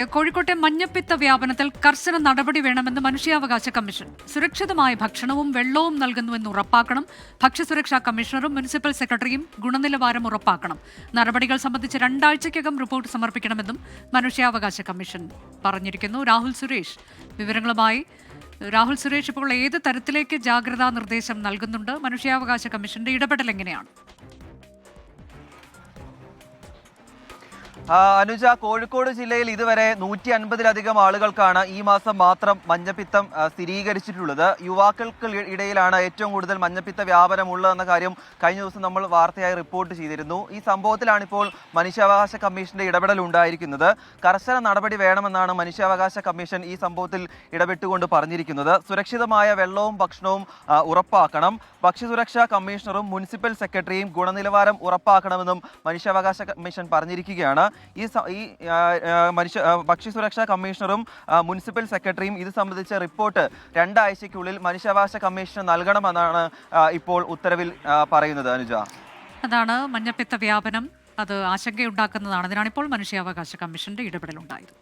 കോഴിക്കോട്ടെ മഞ്ഞപ്പിത്ത വ്യാപനത്തിൽ കർശന നടപടി വേണമെന്ന് മനുഷ്യാവകാശ കമ്മീഷൻ. സുരക്ഷിതമായ ഭക്ഷണവും വെള്ളവും നൽകുന്നുവെന്ന് ഉറപ്പാക്കണം. ഭക്ഷ്യസുരക്ഷാ കമ്മീഷണറും മുനിസിപ്പൽ സെക്രട്ടറിയും ഗുണനിലവാരം ഉറപ്പാക്കണം. നടപടികൾ സംബന്ധിച്ച് 2 ആഴ്ചയ്ക്കകം റിപ്പോർട്ട് സമർപ്പിക്കണമെന്നും മനുഷ്യാവകാശ കമ്മീഷൻ പറഞ്ഞിരിക്കുന്നു. രാഹുൽ സുരേഷ് വിവരങ്ങളുമായി. രാഹുൽ സുരേഷ്, ഇപ്പോൾ ഏത് തരത്തിലേക്ക് ജാഗ്രതാ നിർദ്ദേശം നൽകുന്നുണ്ട്? മനുഷ്യാവകാശ കമ്മീഷന്റെ ഇടപെടൽ എങ്ങനെയാണ്? അനുജ, കോഴിക്കോട് ജില്ലയിൽ ഇതുവരെ 150-ലധികം ആളുകൾക്കാണ് ഈ മാസം മാത്രം മഞ്ഞപ്പിത്തം സ്ഥിരീകരിച്ചിട്ടുള്ളത്. യുവാക്കൾക്ക് ഇടയിലാണ് ഏറ്റവും കൂടുതൽ മഞ്ഞപ്പിത്ത വ്യാപനം ഉള്ളതെന്ന കാര്യം കഴിഞ്ഞ ദിവസം നമ്മൾ വാർത്തയായി റിപ്പോർട്ട് ചെയ്തിരുന്നു. ഈ സംഭവത്തിലാണ് ഇപ്പോൾ മനുഷ്യാവകാശ കമ്മീഷന്റെ ഇടപെടൽ ഉണ്ടായിരിക്കുന്നത്. കർശന നടപടി വേണമെന്നാണ് മനുഷ്യാവകാശ കമ്മീഷൻ ഈ സംഭവത്തിൽ ഇടപെട്ടുകൊണ്ട് പറഞ്ഞിരിക്കുന്നത്. സുരക്ഷിതമായ വെള്ളവും ഭക്ഷണവും ഉറപ്പാക്കണം. ഭക്ഷ്യസുരക്ഷാ കമ്മീഷണറും മുനിസിപ്പൽ സെക്രട്ടറിയും ഗുണനിലവാരം ഉറപ്പാക്കണമെന്നും മനുഷ്യാവകാശ കമ്മീഷൻ പറഞ്ഞിരിക്കുകയാണ്. ഭക്ഷ്യസുരക്ഷാ കമ്മീഷണറും മുനിസിപ്പൽ സെക്രട്ടറിയും ഇത് സംബന്ധിച്ച റിപ്പോർട്ട് 2 ആഴ്ചയ്ക്കുള്ളിൽ മനുഷ്യാവകാശ കമ്മീഷന് നൽകണമെന്നാണ് ഇപ്പോൾ ഉത്തരവിൽ പറയുന്നത്. അനുജ, അതാണ് മഞ്ഞപ്പിത്ത വ്യാപനം, അത് ആശങ്കയുണ്ടാക്കുന്നതാണ്. അതിനാണിപ്പോൾ മനുഷ്യാവകാശ കമ്മീഷന്റെ ഇടപെടലുണ്ടായത്.